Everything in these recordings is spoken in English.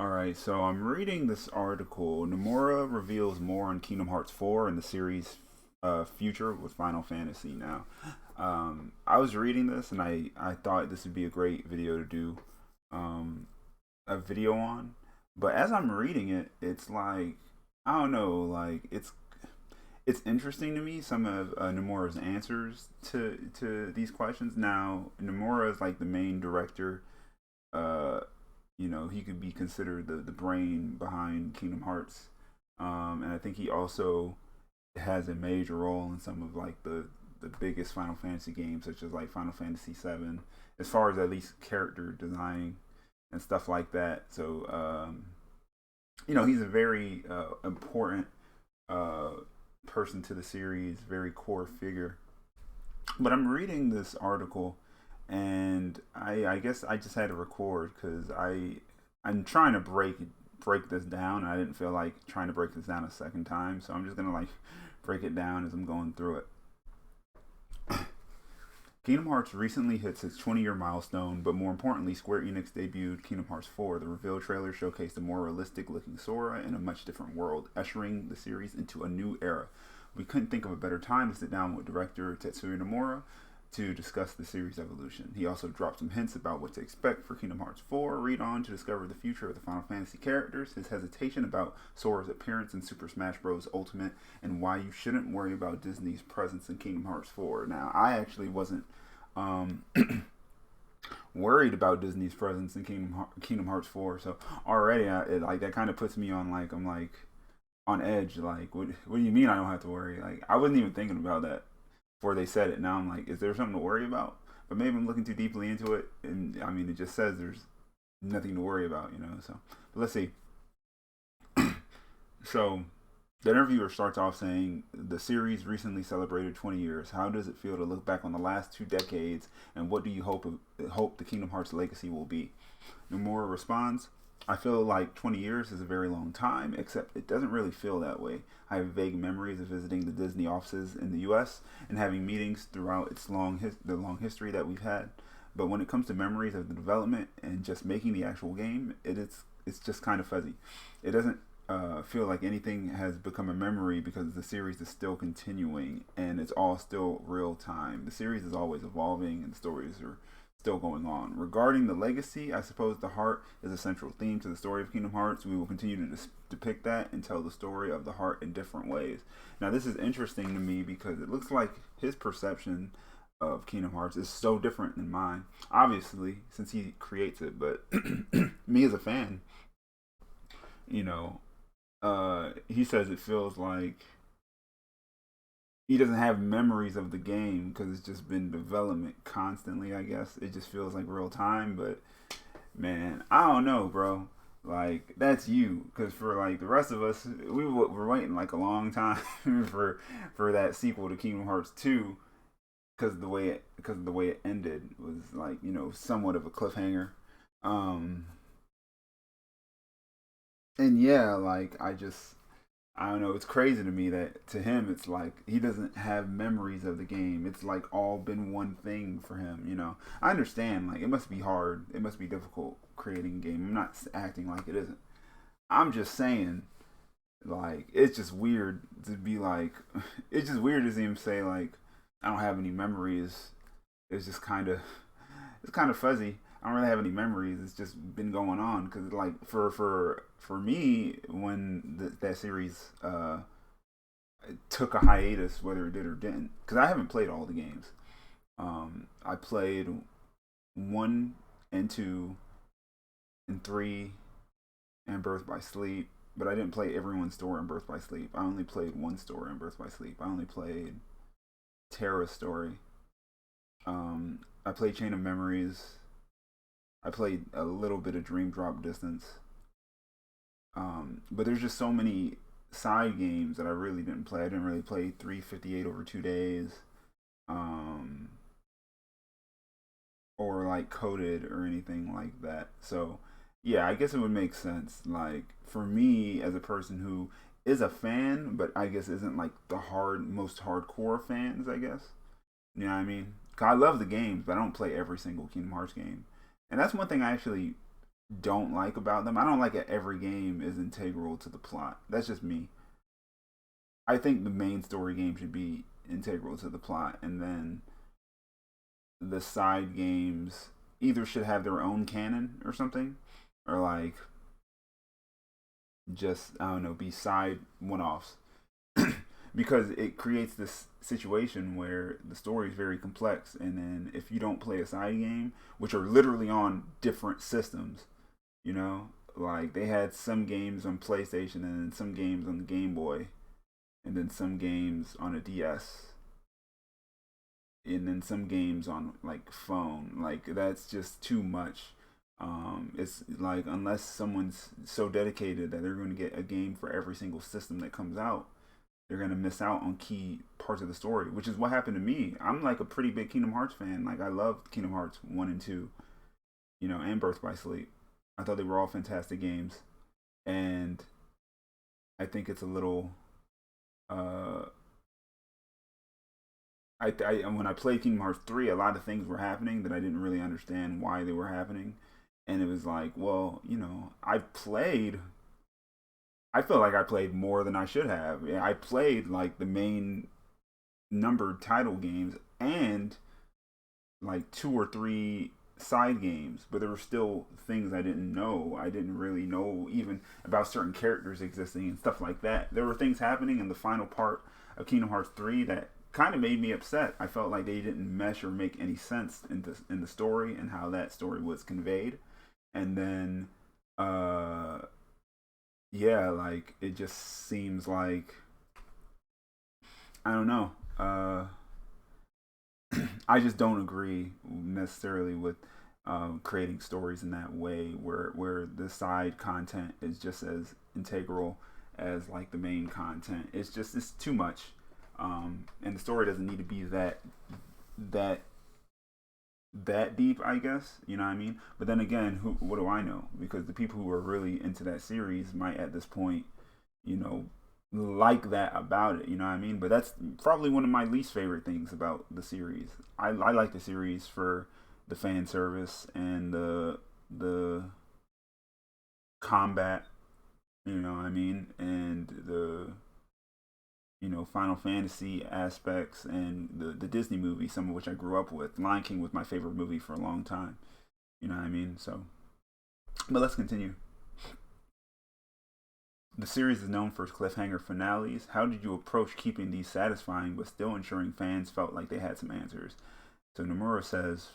All right, so I'm reading this article. Nomura reveals more on Kingdom Hearts 4 and the series' future with Final Fantasy now. I was reading this and I thought this would be a great video to do um, a video on. But as I'm reading it, it's like, I don't know, like it's interesting to me some of Nomura's answers to these questions. Now, Nomura is like the main director. Uh, he could be considered the brain behind Kingdom Hearts, and I think he also has a major role in some of like the biggest Final Fantasy games, such as like Final Fantasy VII, as far as at least character design and stuff like that. So, he's a very important uh, person to the series, very core figure. But I'm reading this article, and I guess I just had to record because I'm trying to break this down. And I didn't feel like trying to break this down a second time, so I'm just gonna like break it down as I'm going through it. Kingdom Hearts recently hits its 20-year milestone, but more importantly, Square Enix debuted Kingdom Hearts 4. The reveal trailer showcased a more realistic-looking Sora in a much different world, ushering the series into a new era. We couldn't think of a better time to sit down with director Tetsuya Nomura to discuss the series' evolution. He also dropped some hints about what to expect for Kingdom Hearts 4. Read on to discover the future of the Final Fantasy characters, his hesitation about Sora's appearance in Super Smash Bros. Ultimate, and why you shouldn't worry about Disney's presence in Kingdom Hearts 4. Now, I actually wasn't um, worried about Disney's presence in Kingdom Hearts 4, so already like that kind of puts me on like I'm like on edge. Like, what do you mean I don't have to worry? Like, I wasn't even thinking about that before they said it. Now I'm like, is there something to worry about? But maybe I'm looking too deeply into it, and I mean, it just says there's nothing to worry about, So, but let's see. So, the interviewer starts off saying the series recently celebrated 20 years. How does it feel to look back on the last 2 decades, and what do you hope the Kingdom Hearts legacy will be? Nomura responds, I feel like 20 years is a very long time, except it doesn't really feel that way. I have vague memories of visiting the Disney offices in the US and having meetings throughout the long history that we've had. But when it comes to memories of the development and just making the actual game, it's just kind of fuzzy. It doesn't feel like anything has become a memory because the series is still continuing and it's all still real time. The series is always evolving and the stories are still going on. Regarding the legacy, I suppose the heart is a central theme to the story of Kingdom Hearts. We will continue to depict that and tell the story of the heart in different ways. Now, this is interesting to me because it looks like his perception of Kingdom Hearts is so different than mine. Obviously, since he creates it, but me as a fan, you know, he says it feels like he doesn't have memories of the game because it's just been development constantly. I guess it just feels like real time. But man, I don't know, bro. Like that's you, because for like the rest of us, were waiting like a long time for that sequel to Kingdom Hearts 2 because of the way it ended was like somewhat of a cliffhanger. Um, and yeah, like I don't know. It's crazy to me that to him it's like he doesn't have memories of the game. It's like all been one thing for him. I understand. Like it must be hard. It must be difficult creating a game. I'm not acting like it isn't. I'm just saying. Like it's just weird to be like. It's just weird to see him say like I don't have any memories. It's just it's kind of fuzzy. I don't really have any memories. It's just been going on because like for me when that series took a hiatus, whether it did or didn't, because I haven't played all the games. I played 1 and 2 and 3 and Birth by Sleep, but I didn't play everyone's story in Birth by Sleep. I only played one story in Birth by Sleep. I only played Terra's story. I played Chain of Memories. I played a little bit of Dream Drop Distance. But there's just so many side games that I really didn't play. I didn't really play 358 over 2 days, um, or like Coded or anything like that. So yeah, I guess it would make sense. Like for me as a person who is a fan, but I guess isn't like the most hardcore fans. I guess you know what I mean. 'Cause I love the games, but I don't play every single Kingdom Hearts game, and that's one thing I actually don't like about them. I don't like that every game is integral to the plot. That's just me. I think the main story game should be integral to the plot, and then the side games either should have their own canon or something, or like just I don't know, be side one offs. Because it creates this situation where the story is very complex, and then if you don't play a side game, which are literally on different systems, you know, like they had some games on PlayStation and then some games on the Game Boy, and then some games on a DS, and then some games on like phone. Like that's just too much. It's like unless someone's so dedicated that they're going to get a game for every single system that comes out, they're going to miss out on key parts of the story, which is what happened to me. I'm like a pretty big Kingdom Hearts fan. Like I love Kingdom Hearts 1 and 2, you know, and Birth by Sleep. I thought they were all fantastic games. And I think it's a little uh I when I played Kingdom Hearts 3, a lot of things were happening that I didn't really understand why they were happening. And it was like, well, you know, I feel like I played more than I should have. Yeah, I played like the main numbered title games and like two or three side games, but there were still things I didn't know. I didn't really know even about certain characters existing and stuff like that. There were things happening in the final part of Kingdom Hearts 3 that kind of made me upset. I felt like they didn't mesh or make any sense in the story and how that story was conveyed. And then yeah, like it just seems like I don't know. I just don't agree necessarily with creating stories in that way, where the side content is just as integral as like the main content. It's too much, and the story doesn't need to be that that deep, I guess. You know what I mean? But then again, what do I know? Because the people who are really into that series might at this point, you know, like that about it. You know what I mean? But that's probably one of my least favorite things about the series. I like the series for the fan service and the combat. You know what I mean? And the Final Fantasy aspects and the Disney movies, some of which I grew up with. Lion King was my favorite movie for a long time. You know what I mean? So, but let's continue. The series is known for its cliffhanger finales. How did you approach keeping these satisfying but still ensuring fans felt like they had some answers? So Nomura says,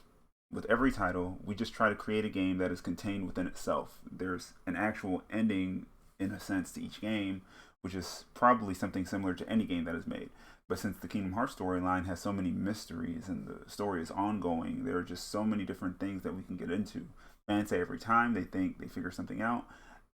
with every title, we just try to create a game that is contained within itself. There's an actual ending, in a sense, to each game, which is probably something similar to any game that is made. But since the Kingdom Hearts storyline has so many mysteries and the story is ongoing, there are just so many different things that we can get into. Fans say every time they think they figure something out,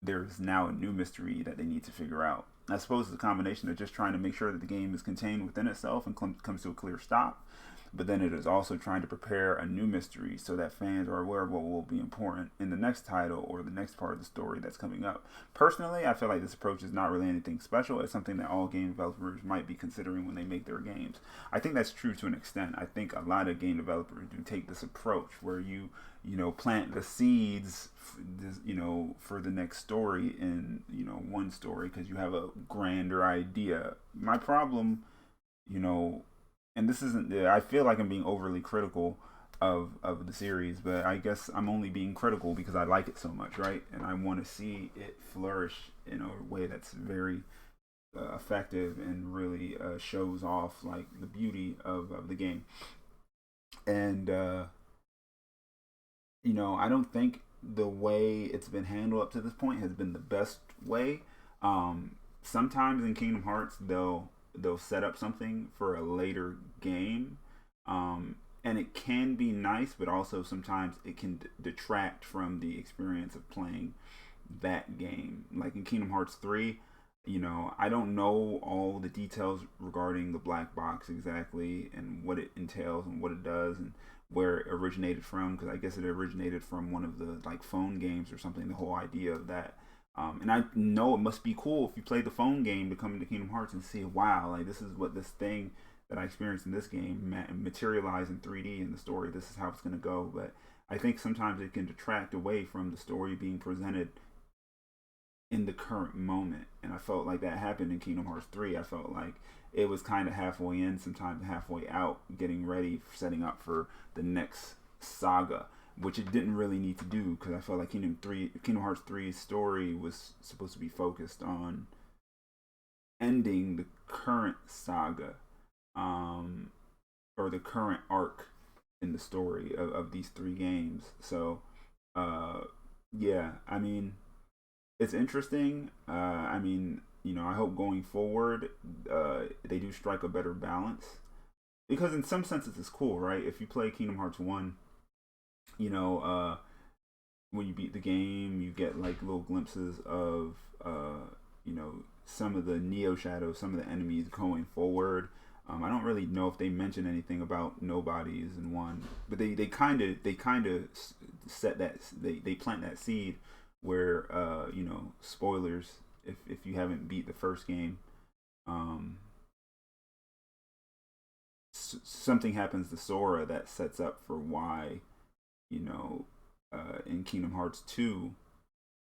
there's now a new mystery that they need to figure out. I suppose it's a combination of just trying to make sure that the game is contained within itself and comes to a clear stop, but then it is also trying to prepare a new mystery so that fans are aware of what will be important in the next title or the next part of the story that's coming up. Personally, I feel like this approach is not really anything special. It's something that all game developers might be considering when they make their games. I think that's true to an extent. I think a lot of game developers do take this approach where you plant the seeds for the next story in one story because you have a grander idea. My problem, you know and this isn't I feel like I'm being overly critical of the series, but I guess I'm only being critical because I like it so much, right? And I want to see it flourish in a way that's very effective and really shows off like the beauty of the game. And I don't think the way it's been handled up to this point has been the best way. Sometimes in Kingdom Hearts they'll set up something for a later game, and it can be nice, but also sometimes it can detract from the experience of playing that game. Like in Kingdom Hearts 3, I don't know all the details regarding the black box exactly and what it entails and what it does and where it originated from, because I guess it originated from one of the like phone games or something, the whole idea of that. And I know it must be cool if you play the phone game to come into Kingdom Hearts and see, wow, like this is what this thing that I experienced in this game materialized in 3D in the story. This is how it's going to go. But I think sometimes it can detract away from the story being presented in the current moment. And I felt like that happened in Kingdom Hearts 3. I felt like it was kind of halfway in, sometimes halfway out, getting ready, setting up for the next saga, which it didn't really need to do because I felt like Kingdom Hearts 3's story was supposed to be focused on ending the current saga, or the current arc in the story of these three games. So, yeah, I mean, it's interesting. I mean, I hope going forward, they do strike a better balance because in some senses it's cool, right? If you play Kingdom Hearts 1, you know, when you beat the game, you get like little glimpses of, some of the Neo Shadows, some of the enemies going forward. I don't really know if they mention anything about nobodies in one, but they kind of set that, they plant that seed where, spoilers if you haven't beat the first game, something happens to Sora that sets up for why, in Kingdom Hearts 2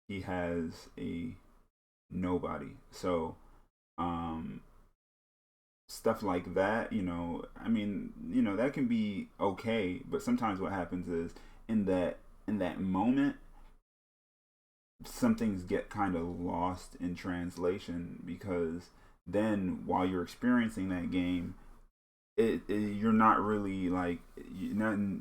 he has a nobody. So, stuff like that, I mean, that can be okay, but sometimes what happens is in that moment some things get kind of lost in translation because then while you're experiencing that game, you're not really like,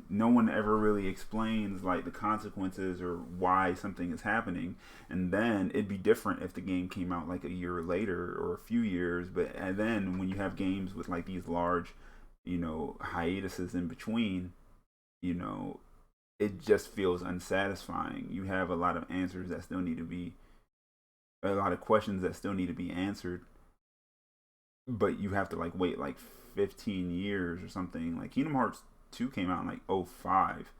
no one ever really explains like the consequences or why something is happening. And then it'd be different if the game came out like a year later or a few years, but and then when you have games with like these large, hiatuses in between, you know it just feels unsatisfying. You have a lot of answers that still need to be, a lot of questions that still need to be answered, but you have to like wait like 15 years or something. Like Kingdom Hearts 2 came out in like '05.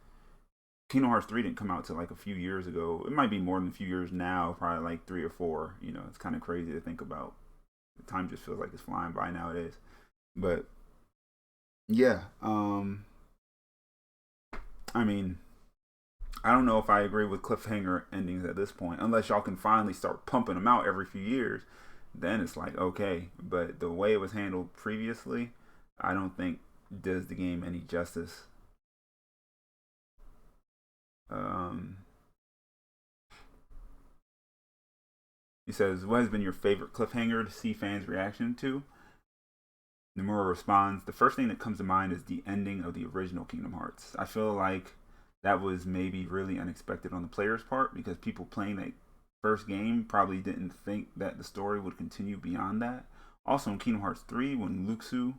Kingdom Hearts 3 didn't come out till like a few years ago. It might be more than a few years now, probably like 3 or 4. It's kind of crazy to think about. The time just feels like it's flying by nowadays. But yeah, I mean, I don't know if I agree with cliffhanger endings at this point, unless y'all can finally start pumping them out every few years. Then it's like okay, but the way it was handled previously, I don't think does the game any justice. Um, he says, "What has been your favorite cliffhanger to see fans' reaction to?" Nomura responds, "The first thing that comes to mind is the ending of the original Kingdom Hearts. I feel like that was maybe really unexpected on the player's part because people playing that first game probably didn't think that the story would continue beyond that. Also, in Kingdom Hearts 3, when Luxu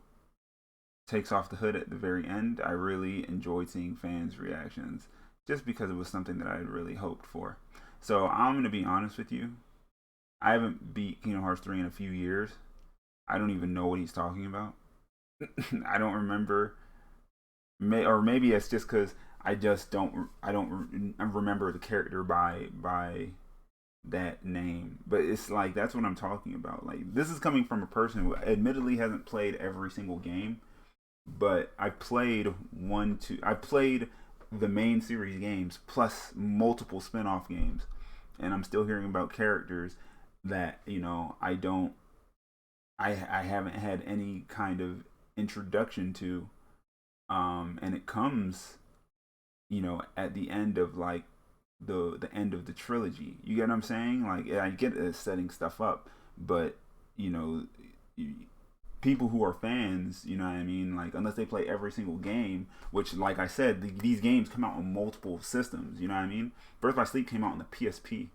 takes off the hood at the very end, I really enjoyed seeing fans' reactions just because it was something that I had really hoped for." So I'm going to be honest with you. I haven't beat Kingdom Hearts 3 in a few years. I don't even know what he's talking about. I don't remember. Or maybe it's just because I don't remember the character by that name. But it's like that's what I'm talking about. Like this is coming from a person who admittedly hasn't played every single game, but I played I played the main series games plus multiple spin-off games, and I'm still hearing about characters that I haven't had any kind of introduction to, and it comes at the end of like the end of the trilogy. You get what I'm saying? Like I get it setting stuff up, but you know people who are fans, you know what I mean, like unless they play every single game, which like I said, these games come out on multiple systems, you know what I mean. Birth by Sleep came out on the PSP,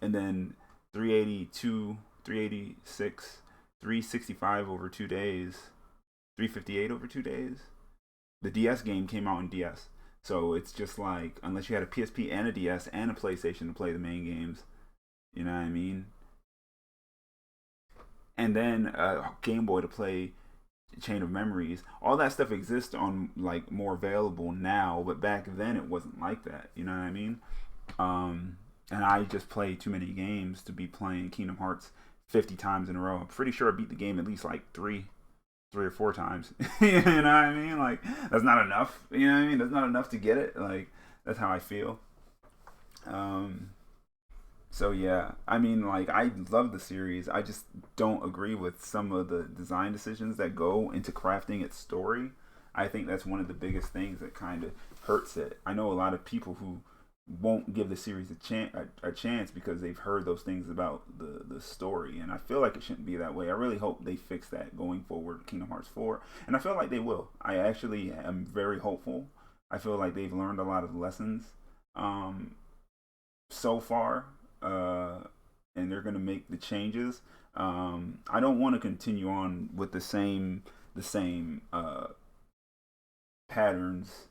and then 382, 386, 365 over 2 days, 358 over 2 days. The DS game came out on DS. So it's just like, unless you had a PSP and a DS and a PlayStation to play the main games, you know what I mean? And then a Game Boy to play Chain of Memories. All that stuff exists on like more available now, but back then it wasn't like that, you know what I mean? And I just play too many games to be playing Kingdom Hearts 50 times in a row. I'm pretty sure I beat the game at least like three or four times. You know what I mean? Like that's not enough. You know what I mean? That's not enough to get it. Like That's how I feel. Um, so yeah, I mean, like I love the series. I just don't agree with some of the design decisions that go into crafting its story. I think that's one of the biggest things that kind of hurts it. I know a lot of people who won't give the series a chance because they've heard those things about the story, and I feel like it shouldn't be that way. I really hope they fix that going forward with Kingdom Hearts 4, and I feel like they will. I actually am very hopeful. I feel like they've learned a lot of lessons um, so far, uh, and they're gonna make the changes. I don't want to continue on with the same patterns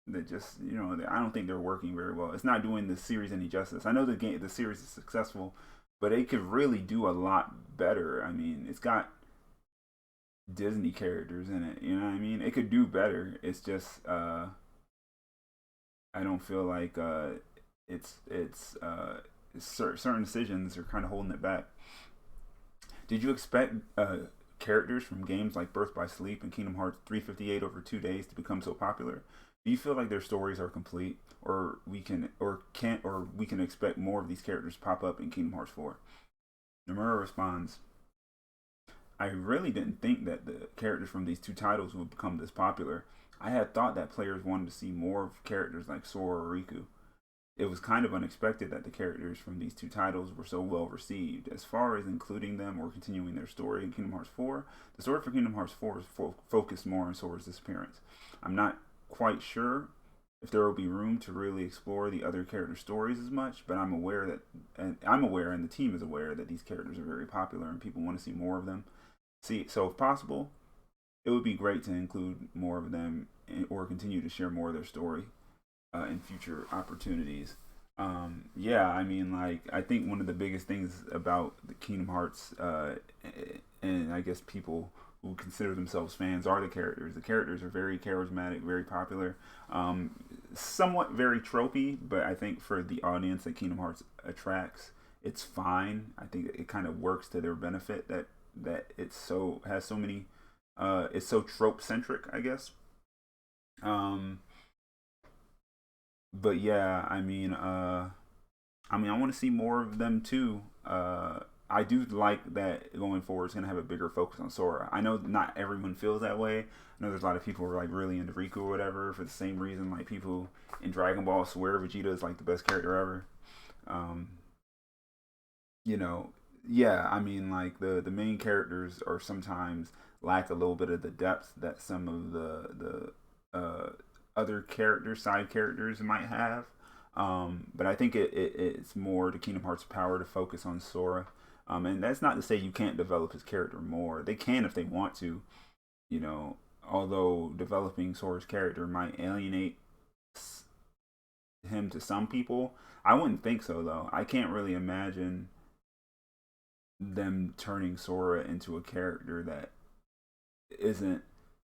that just I don't think they're working very well. It's not doing the series any justice. I know the series is successful, but it could really do a lot better. I mean, it's got Disney characters in it. You know what I mean? It could do better. It's just I don't feel like certain decisions are kind of holding it back. Did you expect characters from games like Birth by Sleep and Kingdom Hearts 358 over 2 days to become so popular? Do you feel like their stories are complete, or we can expect more of these characters to pop up in Kingdom Hearts 4? Nomura responds, I really didn't think that the characters from these two titles would become this popular. I had thought that players wanted to see more of characters like Sora or Riku. It was kind of unexpected that the characters from these two titles were so well received. As far as including them or continuing their story in Kingdom Hearts 4, the story for Kingdom Hearts 4 is focused more on Sora's disappearance. I'm not quite sure if there will be room to really explore the other character stories as much, but I'm aware and the team is aware that these characters are very popular and people want to see more of them. So if possible, it would be great to include more of them or continue to share more of their story in future opportunities. Yeah, I mean, like, I think one of the biggest things about the Kingdom Hearts, and I guess people who consider themselves fans, are the characters. The characters are very charismatic, very popular, somewhat very tropey, but I think for the audience that Kingdom Hearts attracts, it's fine. I think it kind of works to their benefit that it's so has so many, it's so trope centric, I guess. Um, but yeah, I want to see more of them too. I do like that going forward. It's gonna have a bigger focus on Sora. I know not everyone feels that way. I know there's a lot of people who are like really into Riku or whatever for the same reason. Like people in Dragon Ball swear Vegeta is like the best character ever. Um, you know, yeah. I mean, like the main characters are sometimes lack a little bit of the depth that some of the other characters, side characters, might have. But I think it's more the Kingdom Hearts power to focus on Sora. And that's not to say you can't develop his character more. They can if they want to, you know. Although developing Sora's character might alienate him to some people, I wouldn't think so though. I can't really imagine them turning Sora into a character that isn't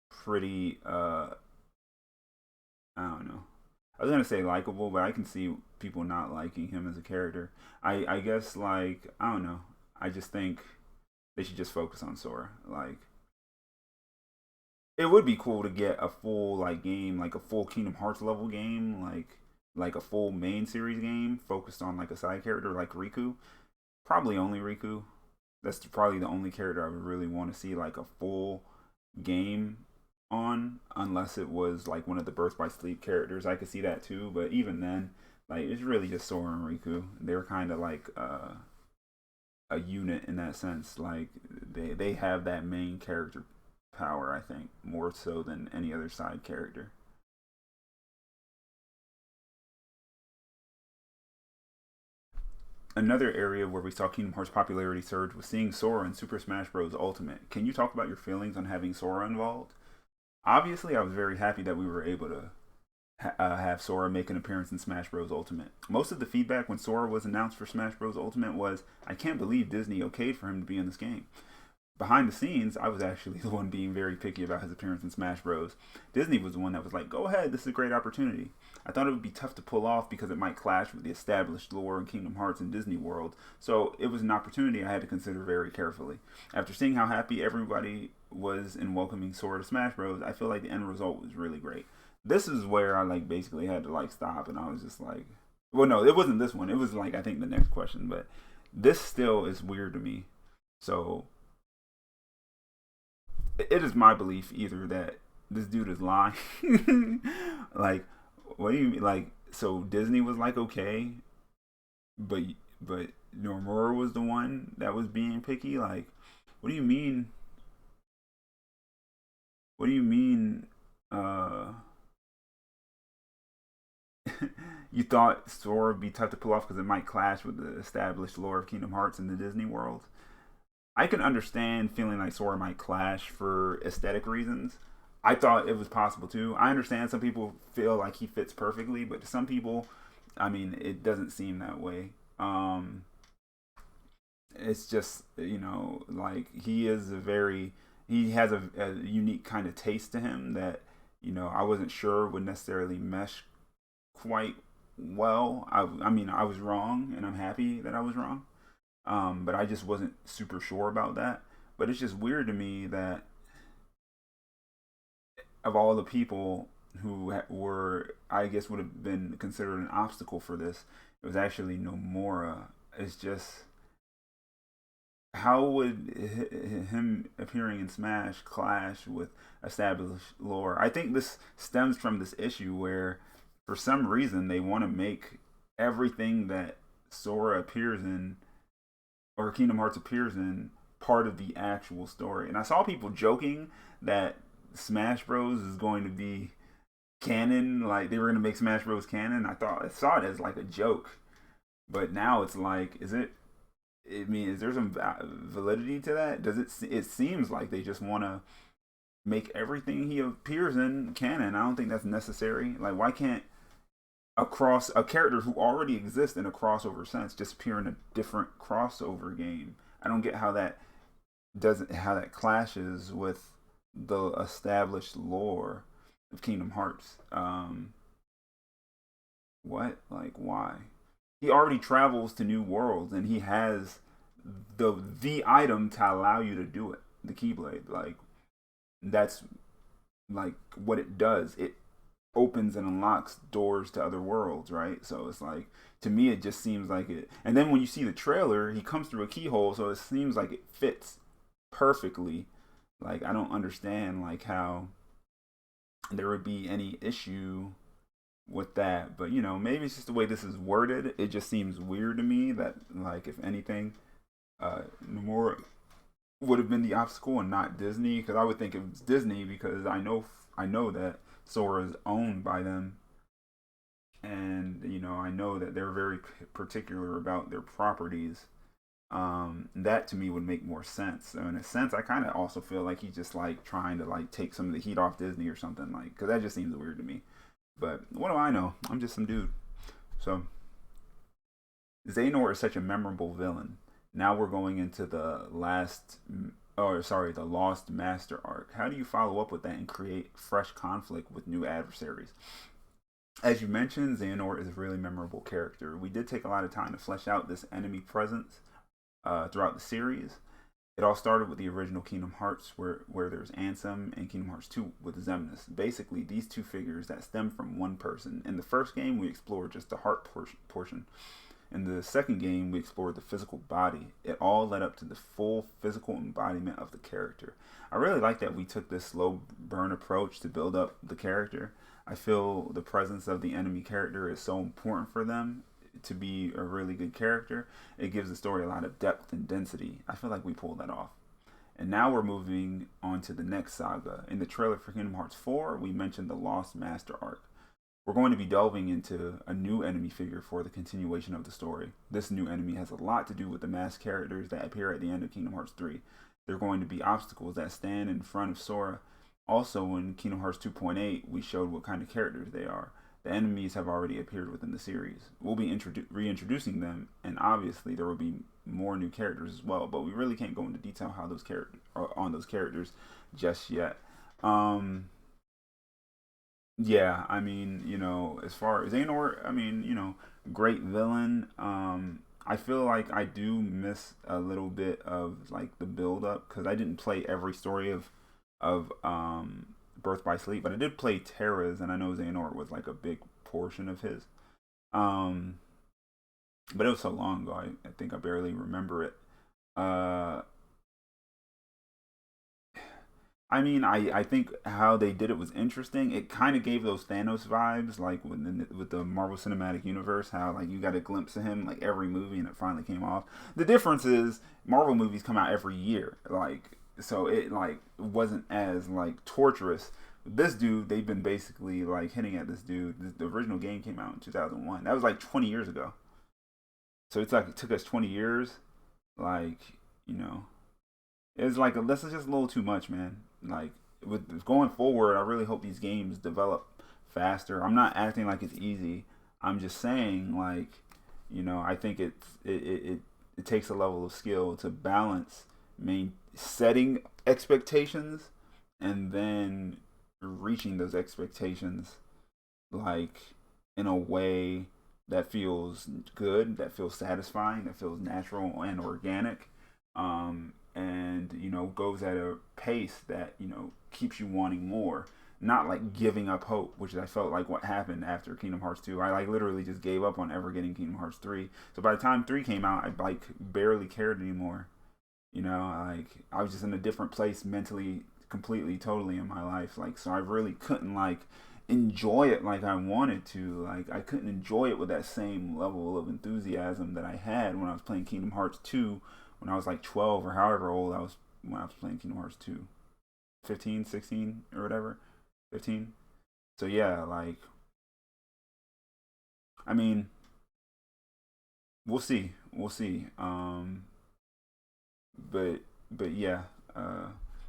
pretty. I don't know. I was gonna say likable, but I can see people not liking him as a character. I guess like I don't know. I just think they should just focus on Sora. Like it would be cool to get a full like game, like a full Kingdom Hearts level game, like a full main series game focused on like a side character like Riku. Probably only Riku. That's probably the only character I would really want to see like a full game on, unless it was like one of the Birth by Sleep characters. I could see that too, but even then, like it's really just Sora and Riku. They're kind of like a unit in that sense. Like they have that main character power, I think, more so than any other side character. Another area where we saw Kingdom Hearts popularity surge was seeing Sora in Super Smash Bros. Ultimate. Can you talk about your feelings on having Sora involved? Obviously, I was very happy that we were able to have Sora make an appearance in Smash Bros. Ultimate. Most of the feedback when Sora was announced for Smash Bros. Ultimate was, I can't believe Disney okayed for him to be in this game. Behind the scenes, I was actually the one being very picky about his appearance in Smash Bros. Disney was the one that was like, go ahead, this is a great opportunity. I thought it would be tough to pull off because it might clash with the established lore in Kingdom Hearts and Disney World, so it was an opportunity I had to consider very carefully. After seeing how happy everybody was in welcoming Sora to Smash Bros., I feel like the end result was really great. this is where I like basically had to like stop, and I was just like, well, no, it wasn't this one. It was like I think the next question, but this still is weird to me. So it is my belief either that this dude is lying. Like, what do you mean? Like, so Disney was like okay, but but Nomura was the one that was being picky. Like, what do you mean? What do you mean? You thought Sora would be tough to pull off because it might clash with the established lore of Kingdom Hearts in the Disney world. I can understand feeling like Sora might clash for aesthetic reasons. I thought it was possible too. I understand some people feel like he fits perfectly, but to some people, I mean, it doesn't seem that way. It's just like he has a unique kind of taste to him that I wasn't sure would necessarily mesh quite well. I mean, I was wrong, and I'm happy that I was wrong. But I just wasn't super sure about that. But it's just weird to me that of all the people who were, I guess, would have been considered an obstacle for this, it was actually Nomura. It's just how would him appearing in Smash clash with established lore? I think this stems from this issue where, for some reason, they want to make everything that Sora appears in or Kingdom Hearts appears in part of the actual story. And I saw people joking that Smash Bros is going to be canon, like they were going to make Smash Bros canon. I saw it as like a joke, but now it's like, is it? I mean, is there some validity to that? Does it? It seems like they just want to make everything he appears in canon. I don't think that's necessary. Like, why can't a character who already exists in a crossover sense just appear in a different crossover game? I don't get how that clashes with the established lore of Kingdom Hearts. What? Like, why? He already travels to new worlds, and he has the item to allow you to do it. The Keyblade, like that's like what it does. It opens and unlocks doors to other worlds, right? So it's like, to me, it just seems like it. And then when you see the trailer, he comes through a keyhole, so it seems like it fits perfectly. Like, I don't understand like how there would be any issue with that, but maybe it's just the way this is worded. It just seems weird to me that, like, if anything, Nomura would have been the obstacle and not Disney, because I would think it was Disney because I know that Sora is owned by them, and I know that they're very particular about their properties. That to me would make more sense. So in a sense, I kind of also feel like he's just like trying to like take some of the heat off Disney or something, like, because that just seems weird to me. But what do I know? I'm just some dude. So Xehanort is such a memorable villain. Now we're going into the the Lost Master arc. How do you follow up with that and create fresh conflict with new adversaries? As you mentioned, Xehanort is a really memorable character. We did take a lot of time to flesh out this enemy presence throughout the series. It all started with the original Kingdom Hearts, where there's Ansem, and Kingdom Hearts 2 with Xemnas. Basically, these two figures that stem from one person. In the first game, we explored just the heart portion. In the second game, we explored the physical body. It all led up to the full physical embodiment of the character. I really like that we took this slow burn approach to build up the character. I feel the presence of the enemy character is so important for them to be a really good character. It gives the story a lot of depth and density. I feel like we pulled that off. And now we're moving on to the next saga. In the trailer for Kingdom Hearts 4, we mentioned the Lost Master arc. We're going to be delving into a new enemy figure for the continuation of the story. This new enemy has a lot to do with the masked characters that appear at the end of Kingdom Hearts 3. They're going to be obstacles that stand in front of Sora. Also, in Kingdom Hearts 2.8, we showed what kind of characters they are. The enemies have already appeared within the series. We'll be reintroducing them, and obviously there will be more new characters as well. But we really can't go into detail how those characters just yet. Yeah, I mean, as far as Xehanort, I mean, great villain. I feel like I do miss a little bit of like the build up because I didn't play every story of Birth by Sleep, but I did play Terra's, and I know Xehanort was like a big portion of his. Um, but it was so long ago, I think I barely remember it. Uh, I mean, I think how they did it was interesting. It kind of gave those Thanos vibes, like with the Marvel Cinematic Universe, how like you got a glimpse of him like every movie, and it finally came off. The difference is Marvel movies come out every year, like so it like wasn't as like torturous. This dude, they've been basically like hitting at this dude. The original game came out in 2001. That was like 20 years ago. So it's like it took us 20 years. Like you know, it's like this is just a little too much, man. Like with going forward, I really hope these games develop faster. I'm not acting like it's easy. I'm just saying, like, I think it takes a level of skill to balance setting expectations and then reaching those expectations, like in a way that feels good, that feels satisfying, that feels natural and organic. And goes at a pace that keeps you wanting more, not like giving up hope, which I felt like what happened after Kingdom Hearts 2. I like literally just gave up on ever getting Kingdom Hearts 3. So by the time 3 came out, I like barely cared anymore. Like I was just in a different place mentally, completely, totally in my life. Like so I really couldn't like enjoy it like I wanted to. Like I couldn't enjoy it with that same level of enthusiasm that I had when I was playing Kingdom Hearts 2 when I was like 12 or however old I was when I was playing Kingdom Hearts 2. 15, 16 or whatever. 15. So yeah, like I mean, we'll see. We'll see. But yeah, uh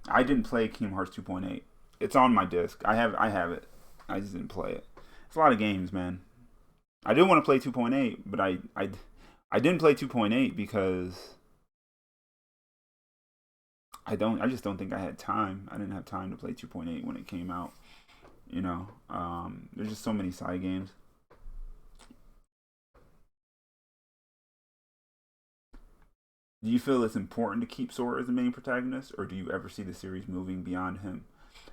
I didn't play Kingdom Hearts 2.8. It's on my disc. I have it. I just didn't play it. It's a lot of games, man. I did want to play 2.8, but I didn't play 2.8 because I just don't think I had time. I didn't have time to play 2.8 when it came out. There's just so many side games. Do you feel it's important to keep Sora as the main protagonist, or do you ever see the series moving beyond him?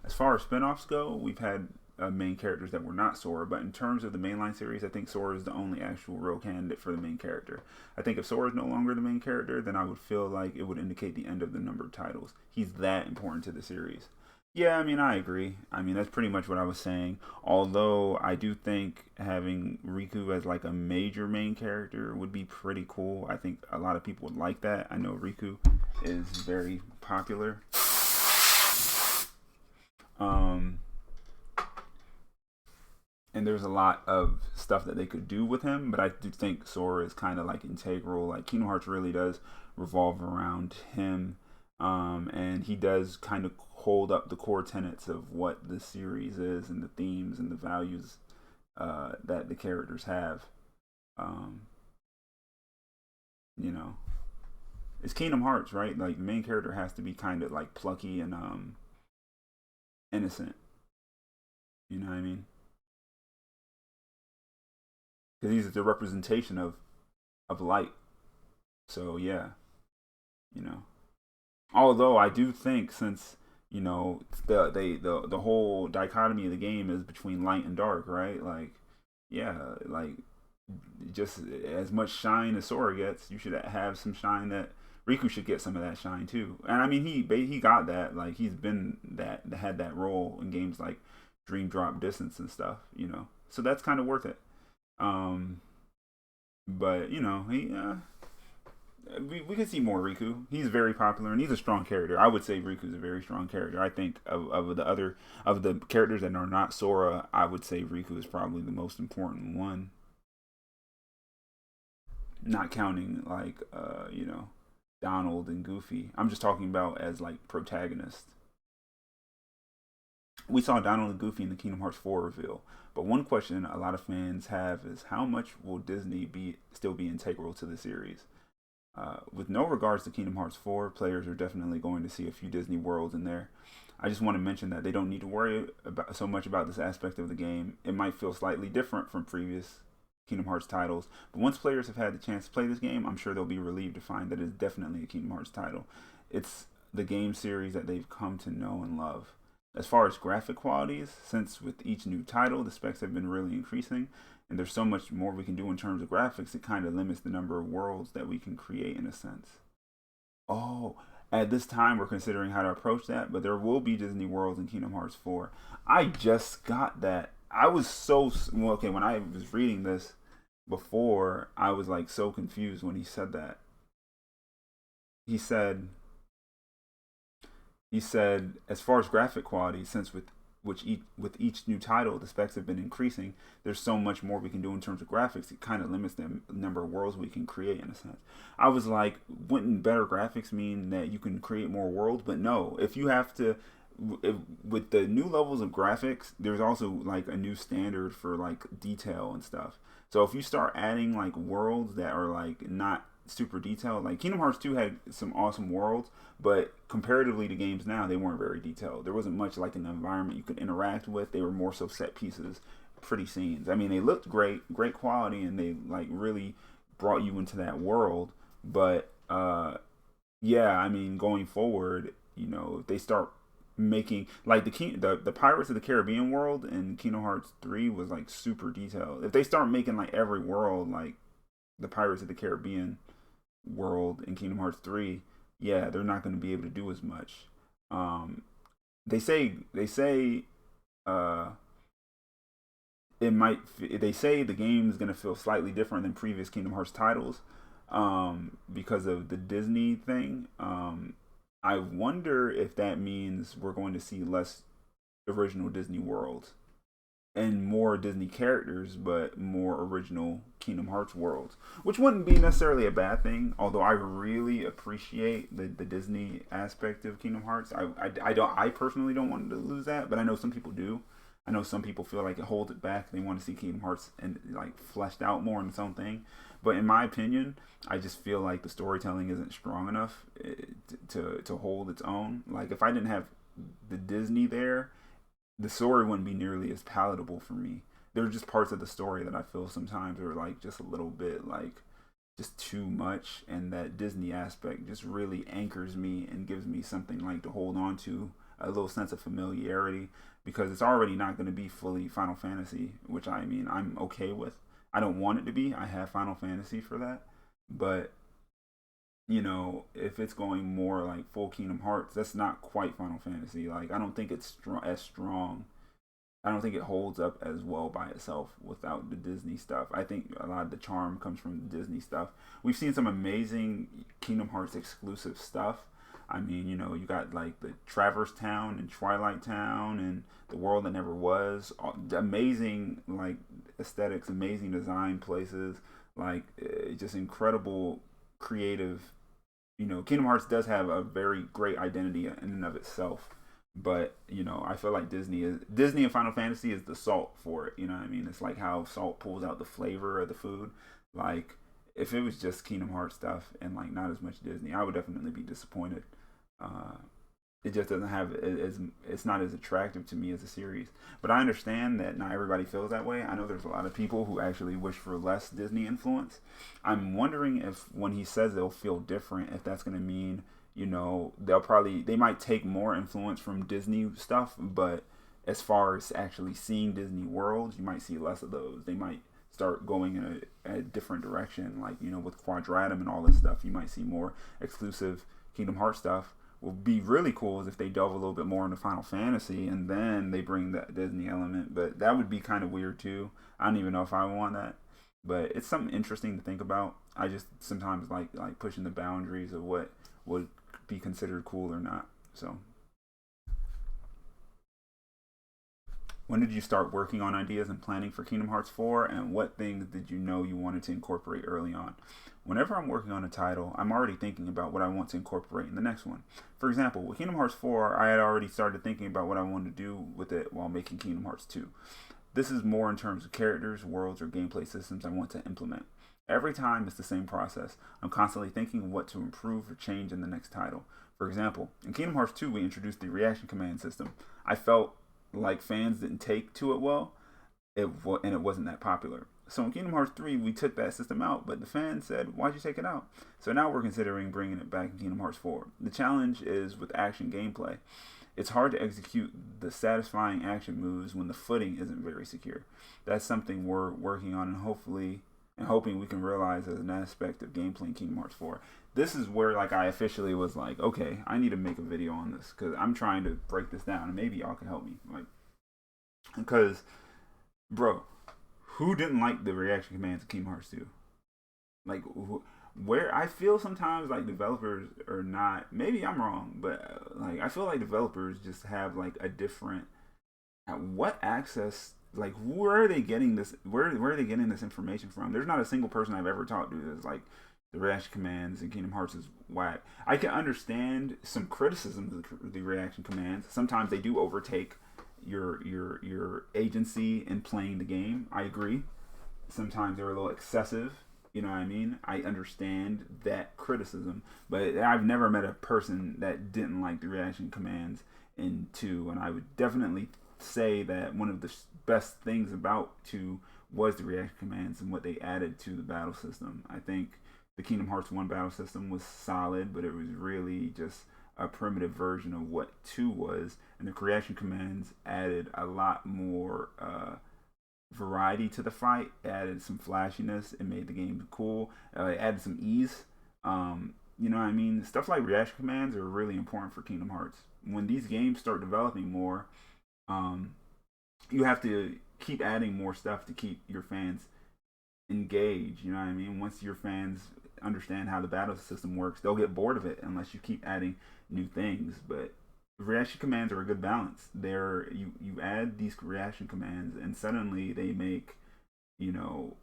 As far as spinoffs go, we've had main characters that were not Sora, but in terms of the mainline series, I think Sora is the only actual real candidate for the main character. I think if Sora is no longer the main character, then I would feel like it would indicate the end of the numbered titles. He's that important to the series. Yeah, I mean, I agree. I mean, that's pretty much what I was saying. Although I do think having Riku as like a major main character would be pretty cool. I think a lot of people would like that. I know Riku is very popular. Um, and there's a lot of stuff that they could do with him, but I do think Sora is kind of like integral. Like Kingdom Hearts really does revolve around him, and he does kind of hold up the core tenets of what the series is and the themes and the values that the characters have. Um, you know, it's Kingdom Hearts, right? Like the main character has to be kind of like plucky and innocent. You know what I mean? Because he's the representation of light. So yeah, you know. Although I do think since the whole dichotomy of the game is between light and dark, right? Like yeah, like just as much shine as Sora gets, you should have some shine that Riku should get some of that shine too. And I mean he got that. Like he's been that had that role in games like Dream Drop Distance and stuff, So that's kind of worth it. Um, but we could see more Riku. He's very popular and he's a strong character. I would say Riku's a very strong character. I think of the characters that are not Sora, I would say Riku is probably the most important one. Not counting like Donald and Goofy. I'm just talking about as like protagonists. We saw Donald and Goofy in the Kingdom Hearts 4 reveal. But one question a lot of fans have is how much will Disney still be integral to the series? With no regards to Kingdom Hearts 4, players are definitely going to see a few Disney worlds in there. I just want to mention that they don't need to worry about so much about this aspect of the game. It might feel slightly different from previous Kingdom Hearts titles, but once players have had the chance to play this game, I'm sure they'll be relieved to find that it's definitely a Kingdom Hearts title. It's the game series that they've come to know and love. As far as graphic qualities, since with each new title, the specs have been really increasing, and there's so much more we can do in terms of graphics, it kind of limits the number of worlds that we can create in a sense. Oh, at this time, we're considering how to approach that, but there will be Disney Worlds in Kingdom Hearts 4. I just got that. I was so well, okay when I was reading this before. I was like so confused when he said that. He said he said as far as graphic quality, since with each new title, the specs have been increasing. There's so much more we can do in terms of graphics. It kind of limits the number of worlds we can create in a sense. I was like, wouldn't better graphics mean that you can create more worlds? But no, if you have to, if, with the new levels of graphics, there's also like a new standard for like detail and stuff. So if you start adding like worlds that are like not super detailed, like Kingdom Hearts 2 had some awesome worlds, but comparatively to games now, they weren't very detailed. There wasn't much like an environment you could interact with. They were more so set pieces, pretty scenes. I mean, they looked great, great quality, and they like really brought you into that world. But yeah, I mean, going forward, if they start making like the Pirates of the Caribbean world in Kingdom Hearts 3 was like super detailed. If they start making like every world like the Pirates of the Caribbean world in Kingdom Hearts 3, yeah, they're not going to be able to do as much. Um, they say uh, it might. They say the game is going to feel slightly different than previous Kingdom Hearts titles because of the Disney thing. I wonder if that means we're going to see less original Disney worlds and more Disney characters, but more original Kingdom Hearts worlds, which wouldn't be necessarily a bad thing. Although I really appreciate the Disney aspect of Kingdom Hearts. I personally don't want to lose that, but I know some people do. I know some people feel like it holds it back. They want to see Kingdom Hearts and like fleshed out more in its own thing. But in my opinion, I just feel like the storytelling isn't strong enough to hold its own. Like if I didn't have the Disney there, the story wouldn't be nearly as palatable for me. There are just parts of the story that I feel sometimes are like just a little bit like just too much, and that Disney aspect just really anchors me and gives me something like to hold on to, a little sense of familiarity, because it's already not going to be fully Final Fantasy, which I mean I'm okay with. I don't want it to be. I have Final Fantasy for that, but if it's going more like full Kingdom Hearts, that's not quite Final Fantasy. Like, I don't think it's as strong. I don't think it holds up as well by itself without the Disney stuff. I think a lot of the charm comes from the Disney stuff. We've seen some amazing Kingdom Hearts exclusive stuff. I mean, you got like the Traverse Town and Twilight Town and the World That Never Was. Amazing, like, aesthetics, amazing design places, like just incredible creative. Kingdom Hearts does have a very great identity in and of itself, but I feel like Disney and Final Fantasy is the salt for it. You know what I mean? It's like how salt pulls out the flavor of the food. Like, if it was just Kingdom Hearts stuff and like not as much Disney, I would definitely be disappointed. Uh, it just doesn't have as it's not as attractive to me as a series. But I understand that not everybody feels that way. I know there's a lot of people who actually wish for less Disney influence. I'm wondering if when he says they'll feel different, if that's going to mean they might take more influence from Disney stuff, but as far as actually seeing Disney worlds, you might see less of those. They might start going in a different direction, like with Quadratum and all this stuff. You might see more exclusive Kingdom Hearts stuff. Would be really cool is if they delve a little bit more into Final Fantasy and then they bring that Disney element, but that would be kind of weird too. I don't even know if I want that, but it's something interesting to think about. I just sometimes like pushing the boundaries of what would be considered cool or not. So, when did you start working on ideas and planning for Kingdom Hearts 4, and what things did you know you wanted to incorporate early on? Whenever I'm working on a title, I'm already thinking about what I want to incorporate in the next one. For example, with Kingdom Hearts 4, I had already started thinking about what I wanted to do with it while making Kingdom Hearts 2. This is more in terms of characters, worlds, or gameplay systems I want to implement. Every time it's the same process. I'm constantly thinking of what to improve or change in the next title. For example, in Kingdom Hearts 2, we introduced the reaction command system. I felt like fans didn't take to it well, and it wasn't that popular. So in Kingdom Hearts 3, we took that system out, but the fans said, "Why'd you take it out?" So now we're considering bringing it back in Kingdom Hearts 4. The challenge is with action gameplay. It's hard to execute the satisfying action moves when the footing isn't very secure. That's something we're working on, and hoping we can realize as an aspect of gameplay in Kingdom Hearts 4. This is where like I officially was like, okay, I need to make a video on this because I'm trying to break this down, and maybe y'all can help me. Like, because, bro, who didn't like the reaction commands in Kingdom Hearts 2? Like, where I feel sometimes like developers are not. Maybe I'm wrong, but like I feel like developers just have like a different. What access? Like, where are they getting this? Where are they getting this information from? There's not a single person I've ever talked to that's like the reaction commands in Kingdom Hearts is whack. I can understand some criticism of the reaction commands. Sometimes they do overtake your agency in playing the game. I agree. Sometimes they're a little excessive. You know what I mean? I understand that criticism, but I've never met a person that didn't like the reaction commands in 2, and I would definitely say that one of the best things about 2 was the reaction commands and what they added to the battle system. I think the Kingdom Hearts 1 battle system was solid, but it was really just a primitive version of what 2 was, and the reaction commands added a lot more variety to the fight. It added some flashiness. It made the game cool. It added some ease. You know what I mean? Stuff like reaction commands are really important for Kingdom Hearts. When these games start developing more, you have to keep adding more stuff to keep your fans engaged. You know what I mean? Once your fans understand how the battle system works, they'll get bored of it unless you keep adding new things. But reaction commands are a good balance. You add these reaction commands, and suddenly they make, you know,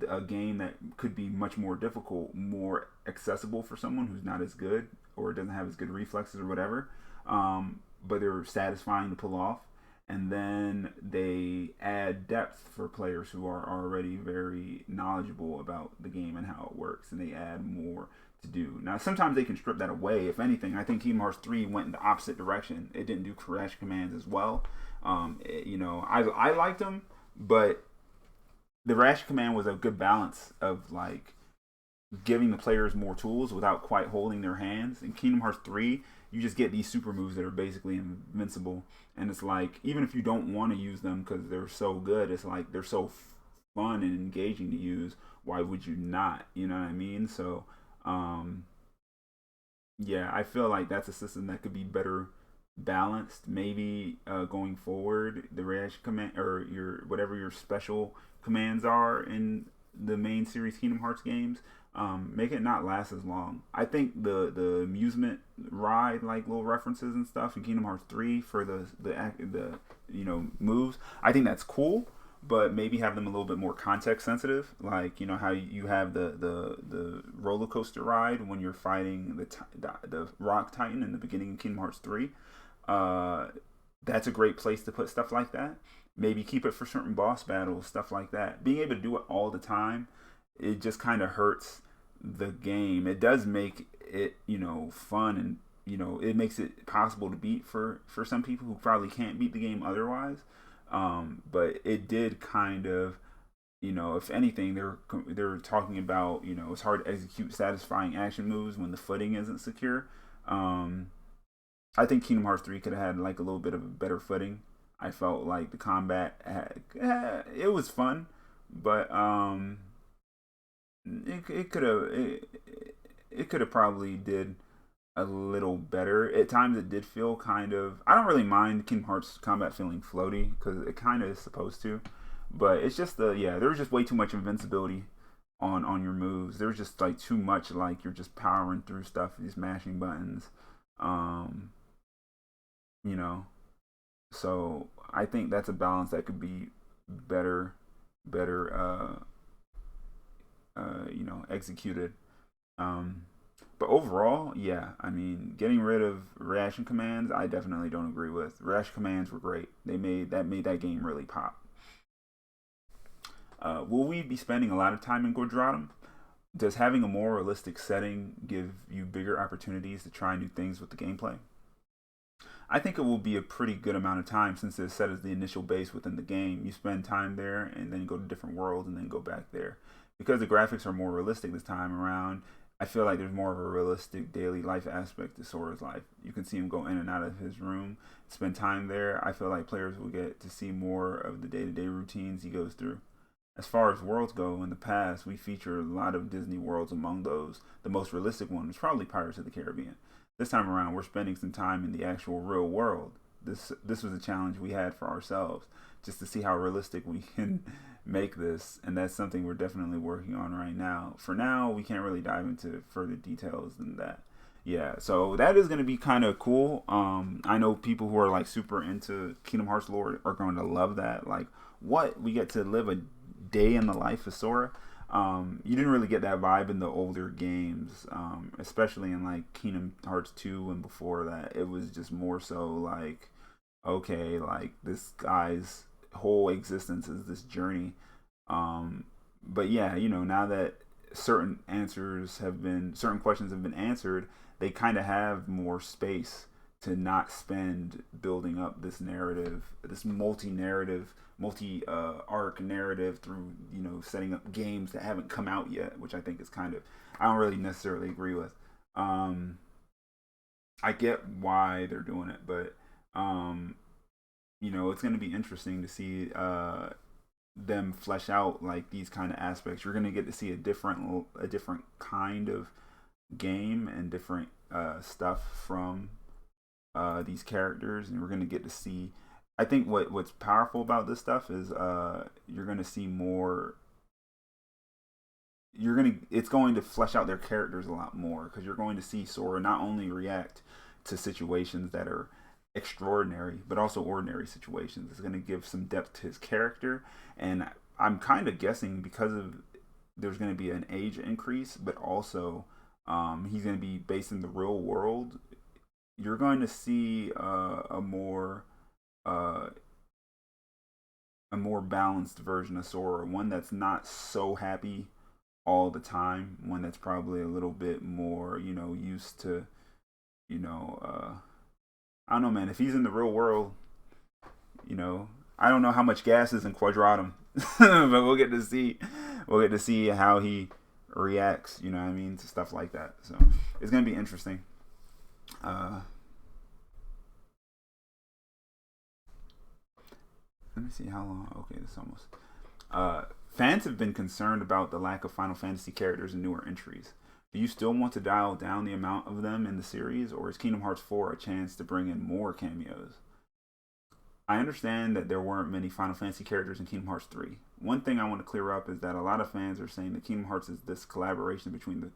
a game that could be much more difficult more accessible for someone who's not as good or doesn't have as good reflexes or whatever. But they're satisfying to pull off. And then they add depth for players who are already very knowledgeable about the game and how it works, and they add more to do. Now, sometimes they can strip that away. If anything, I think Kingdom Hearts 3 went in the opposite direction. It didn't do crash commands as well. You know, I liked them, but the rash command was a good balance of like giving the players more tools without quite holding their hands. In Kingdom Hearts 3, you just get these super moves that are basically invincible, and it's like even if you don't want to use them because they're so good, it's like they're so fun and engaging to use. Why would you not? You know what I mean? So yeah, I feel like that's a system that could be better balanced. Maybe going forward, the reaction command or your whatever your special commands are in the main series Kingdom Hearts games, make it not last as long. I think the amusement ride, like little references and stuff in Kingdom Hearts 3 for the you know moves, I think that's cool. But maybe have them a little bit more context sensitive, like you know how you have the roller coaster ride when you're fighting the Rock Titan in the beginning of Kingdom Hearts 3. That's a great place to put stuff like that. Maybe keep it for certain boss battles, stuff like that. Being able to do it all the time, it just kind of hurts the game. It does make it, you know, fun, and you know, it makes it possible to beat for some people who probably can't beat the game otherwise. But it did kind of, you know, if anything, they're talking about, you know, it's hard to execute satisfying action moves when the footing isn't secure. I think Kingdom Hearts 3 could have had like a little bit of a better footing. I felt like the combat it was fun, but it could have probably did a little better. At times it did feel kind of, I don't really mind Kingdom Hearts combat feeling floaty because it kind of is supposed to, but it's just there was just way too much invincibility on your moves. There was just like too much, like you're just powering through stuff, just mashing buttons. You know, so I think that's a balance that could be better you know, executed. But overall, yeah, I mean, getting rid of reaction commands, I definitely don't agree with. Reaction commands were great. They made that game really pop. Will we be spending a lot of time in Gordradum? Does having a more realistic setting give you bigger opportunities to try new things with the gameplay? I think it will be a pretty good amount of time since it's set as the initial base within the game. You spend time there and then go to different worlds and then go back there. Because the graphics are more realistic this time around, I feel like there's more of a realistic daily life aspect to Sora's life. You can see him go in and out of his room, spend time there. I feel like players will get to see more of the day to day routines he goes through. As far as worlds go, in the past, we featured a lot of Disney worlds. Among those, the most realistic one was probably Pirates of the Caribbean. This time around, we're spending some time in the actual real world. This was a challenge we had for ourselves, just to see how realistic we can make this, and that's something we're definitely working on right now. For now, we can't really dive into further details than that. Yeah, so that is going to be kind of cool. I know people who are like super into Kingdom Hearts lore are going to love that. Like, what, we get to live a day in the life of Sora. You didn't really get that vibe in the older games, especially in like Kingdom Hearts 2 and before that. It was just more so like, okay, like this guy's whole existence is this journey. But yeah, now that certain questions have been answered, they kind of have more space to not spend building up this narrative, this multi-narrative, multi arc narrative through setting up games that haven't come out yet, which I think is kind of, I don't really necessarily agree with. I get why they're doing it, but it's going to be interesting to see them flesh out like these kind of aspects. You're going to get to see a different kind of game and different stuff from these characters, and we're going to get to see. I think what's powerful about this stuff is you're going to see more. It's going to flesh out their characters a lot more, because you're going to see Sora not only react to situations that are extraordinary, but also ordinary situations. It's going to give some depth to his character, and I'm kind of guessing because of there's going to be an age increase, but also he's going to be based in the real world. You're going to see a more balanced version of Sora, one that's not so happy all the time, one that's probably a little bit more used to I don't know, man. If he's in the real world, I don't know how much gas is in Quadratum, but we'll get to see how he reacts. You know what I mean, to stuff like that. So it's gonna be interesting. Uh, Let me see how long. Okay, this almost. Fans have been concerned about the lack of Final Fantasy characters in newer entries. Do you still want to dial down the amount of them in the series, or is Kingdom Hearts 4 a chance to bring in more cameos? I understand that there weren't many Final Fantasy characters in Kingdom Hearts 3. One thing I want to clear up is that a lot of fans are saying that Kingdom Hearts is this collaboration between the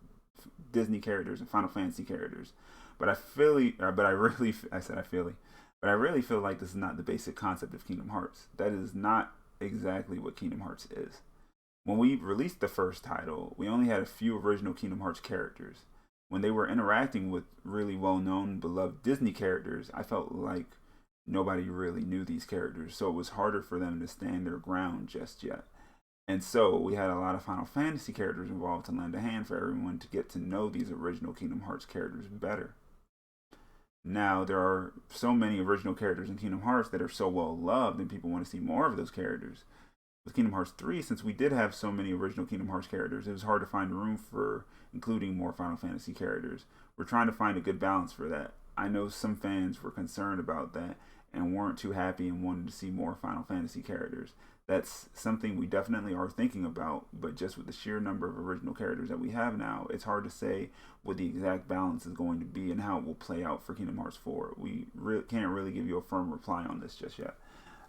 Disney characters and Final Fantasy characters. But I said I feel, but I really feel like this is not the basic concept of Kingdom Hearts. That is not exactly what Kingdom Hearts is. When we released the first title, we only had a few original Kingdom Hearts characters. When they were interacting with really well-known, beloved Disney characters, I felt like nobody really knew these characters, so it was harder for them to stand their ground just yet. And so we had a lot of Final Fantasy characters involved to lend a hand for everyone to get to know these original Kingdom Hearts characters better. Now, there are so many original characters in Kingdom Hearts that are so well loved, and people want to see more of those characters. With Kingdom Hearts 3, since we did have so many original Kingdom Hearts characters, it was hard to find room for including more Final Fantasy characters. We're trying to find a good balance for that. I know some fans were concerned about that and weren't too happy and wanted to see more Final Fantasy characters. That's something we definitely are thinking about, but just with the sheer number of original characters that we have now, it's hard to say what the exact balance is going to be and how it will play out for Kingdom Hearts 4. We can't really give you a firm reply on this just yet.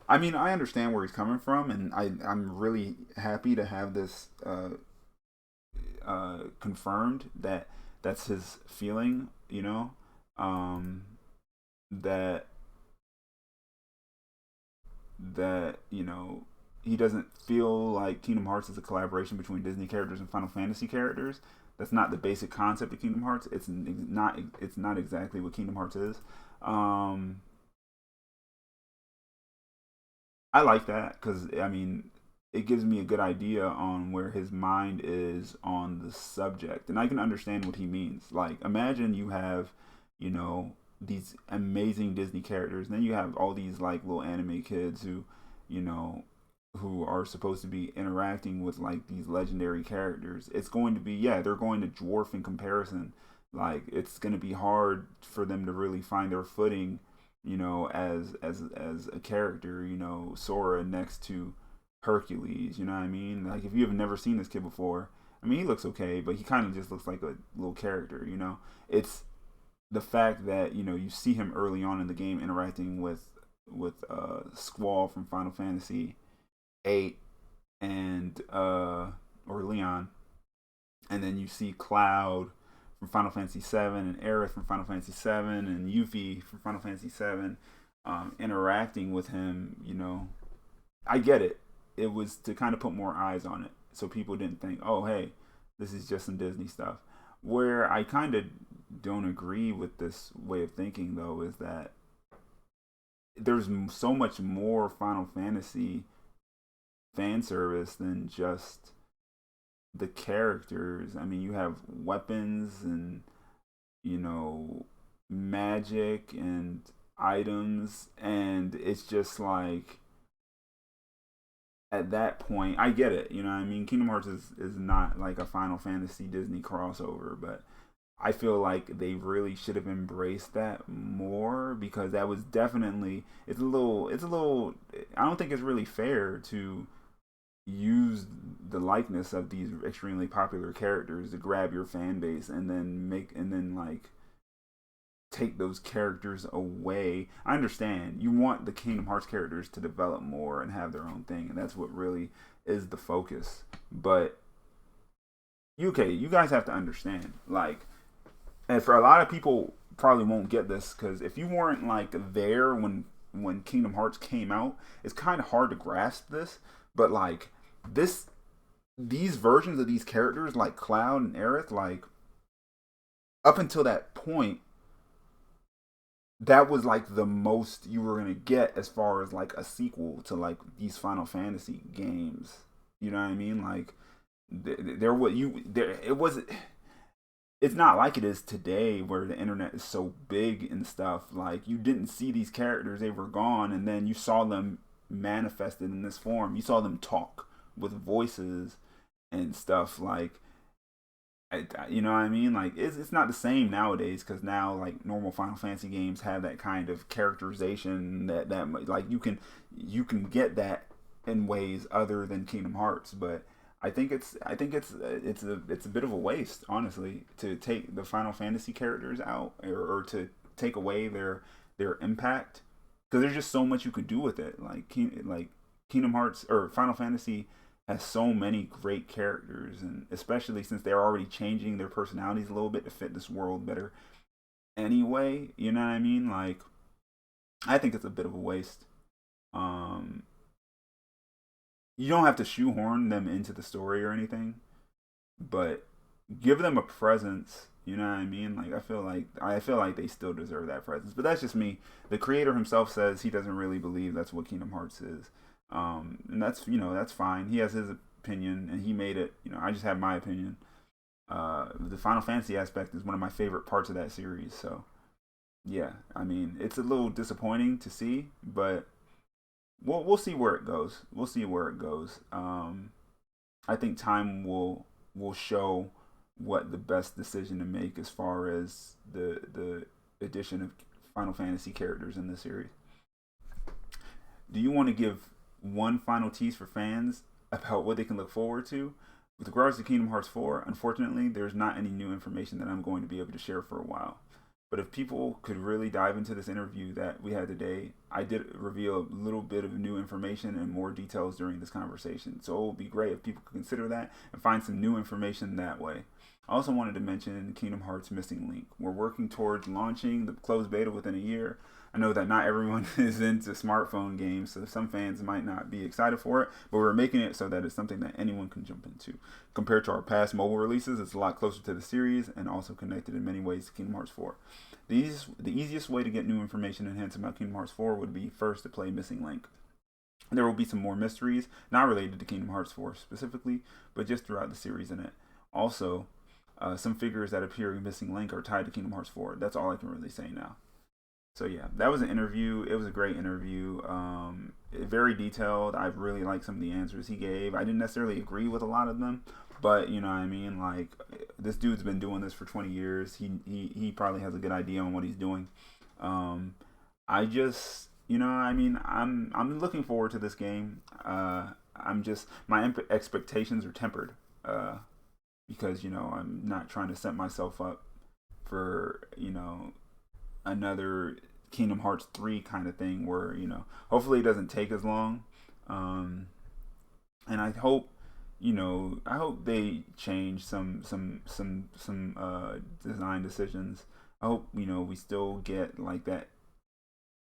I mean, I understand where he's coming from, and I'm really happy to have this confirmed that that's his feeling, that he doesn't feel like Kingdom Hearts is a collaboration between Disney characters and Final Fantasy characters. That's not the basic concept of Kingdom Hearts. It's not exactly what Kingdom Hearts is. I like that because I mean it gives me a good idea on where his mind is on the subject, and I can understand what he means. Like, imagine you have, these amazing Disney characters, and then you have all these like little anime kids who, you know, who are supposed to be interacting with like these legendary characters, it's going to be, yeah, they're going to dwarf in comparison. Like it's going to be hard for them to really find their footing, as a character, Sora next to Hercules, you know what I mean? Like if you have never seen this kid before, I mean he looks okay, but he kind of just looks like a little character. It's the fact that you see him early on in the game interacting with Squall from Final Fantasy 8 and or Leon, and then you see Cloud from Final Fantasy 7 and Aerith from Final Fantasy 7 and Yuffie from Final Fantasy 7 interacting with him. I get it. It was to kind of put more eyes on it, so people didn't think, oh hey, this is just some Disney stuff. Where I kind of don't agree with this way of thinking though is that there's so much more Final Fantasy fan service than just the characters. I mean, you have weapons and magic and items, and it's just like at that point, I get it. You know what I mean? Kingdom Hearts is not like a Final Fantasy Disney crossover, but I feel like they really should have embraced that more because that was definitely it's a little I don't think it's really fair to use the likeness of these extremely popular characters to grab your fan base and then like take those characters away. I understand you want the Kingdom Hearts characters to develop more and have their own thing, and that's what really is the focus. But you guys have to understand, like, and for a lot of people probably won't get this because if you weren't like there when Kingdom Hearts came out, it's kind of hard to grasp this. But like this, these versions of these characters, like Cloud and Aerith, like up until that point, that was like the most you were gonna get as far as like a sequel to like these Final Fantasy games. You know what I mean? Like there what you there it was. It's not like it is today where the internet is so big and stuff. Like you didn't see these characters, they were gone, and then you saw them manifested in this form. You saw them talk with voices and stuff. Like you know what I mean? Like it's not the same nowadays because now like normal Final Fantasy games have that kind of characterization that like you can get that in ways other than Kingdom Hearts. But I think it's a bit of a waste, honestly, to take the Final Fantasy characters out or to take away their impact because there's just so much you could do with it. Like Kingdom Hearts or Final Fantasy has so many great characters, and especially since they're already changing their personalities a little bit to fit this world better. Anyway, you know what I mean? Like I think it's a bit of a waste. Um, you don't have to shoehorn them into the story or anything, but give them a presence. You know what I mean? Like I feel like they still deserve that presence. But that's just me. The creator himself says he doesn't really believe that's what Kingdom Hearts is. And that's fine. He has his opinion and he made it. I just have my opinion. The Final Fantasy aspect is one of my favorite parts of that series. So yeah, I mean it's a little disappointing to see, but we'll see where it goes. We'll see where it goes. I think time will show what the best decision to make as far as the addition of Final Fantasy characters in the series. Do you want to give one final tease for fans about what they can look forward to? With regards to Kingdom Hearts 4, unfortunately, there's not any new information that I'm going to be able to share for a while. But if people could really dive into this interview that we had today, I did reveal a little bit of new information and more details during this conversation. So it would be great if people could consider that and find some new information that way. I also wanted to mention Kingdom Hearts Missing Link. We're working towards launching the closed beta within a year. I know that not everyone is into smartphone games, so some fans might not be excited for it, but we're making it so that it's something that anyone can jump into. Compared to our past mobile releases, it's a lot closer to the series and also connected in many ways to Kingdom Hearts 4. The easiest way to get new information and hints about Kingdom Hearts 4 would be first to play Missing Link. There will be some more mysteries, not related to Kingdom Hearts 4 specifically, but just throughout the series in it. Also, some figures that appear in Missing Link are tied to Kingdom Hearts 4. That's all I can really say now. So yeah, that was an interview. It was a great interview. Very detailed. I really liked some of the answers he gave. I didn't necessarily agree with a lot of them, but you know what I mean. Like, this dude's been doing this for 20 years. He probably has a good idea on what he's doing. Um, I just, you know, I mean, I'm looking forward to this game. I'm just, my expectations are tempered, because you know I'm not trying to set myself up for, you know, another Kingdom Hearts 3 kind of thing where, you know, hopefully it doesn't take as long. Um, and I hope, you know, I hope they change some design decisions. I hope, you know, we still get like that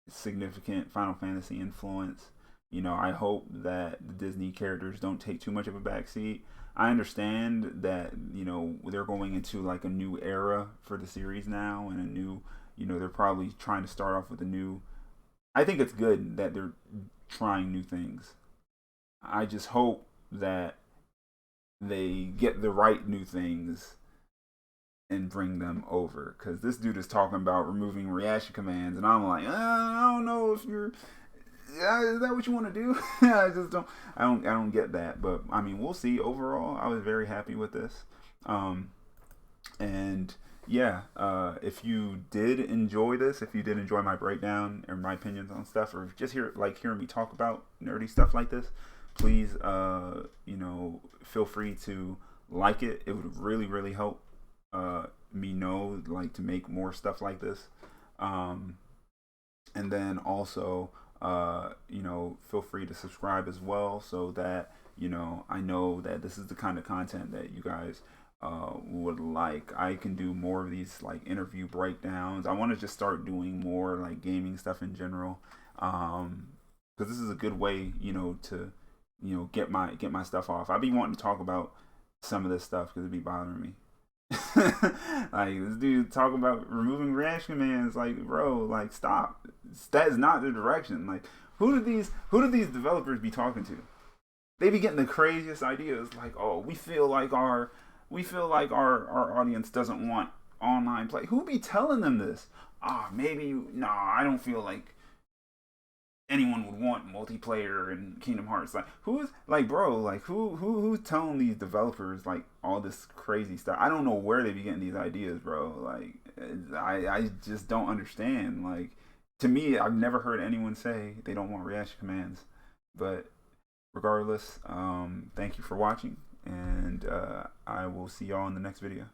significant Final Fantasy influence. You know, I hope that the Disney characters don't take too much of a backseat. I understand that, you know, they're going into like a new era for the series now, and a new, you know, they're probably trying to start off with a new. I think it's good that they're trying new things. I just hope that they get the right new things and bring them over, because this dude is talking about removing reaction commands, and I'm like, I don't know if you're, yeah, is that what you want to do? I just don't. I don't get that. But I mean, we'll see. Overall, I was very happy with this. Um, and yeah, if you did enjoy this, if you did enjoy my breakdown and my opinions on stuff, or just hearing me talk about nerdy stuff like this, please, you know, feel free to like it. It would really, really help me know, like, to make more stuff like this. Um, and then also, you know, feel free to subscribe as well, so that, you know, I know that this is the kind of content that you guys would like. I can do more of these like interview breakdowns. I want to just start doing more like gaming stuff in general, because this is a good way, you know, to, you know, get my stuff off. I'd be wanting to talk about some of this stuff because it'd be bothering me. Like, this dude talking about removing reaction commands, like, bro, like, stop. That is not the direction. Like, who do these developers be talking to? They be getting the craziest ideas, like, oh, we feel like our audience doesn't want online play. Who be telling them this? Ah, maybe, nah, I don't feel like anyone would want multiplayer in Kingdom Hearts. Like, who's like, bro, like, who's telling these developers like all this crazy stuff? I don't know where they be getting these ideas, bro. Like, I just don't understand. Like, to me, I've never heard anyone say they don't want reaction commands. But regardless, thank you for watching, and I will see y'all in the next video.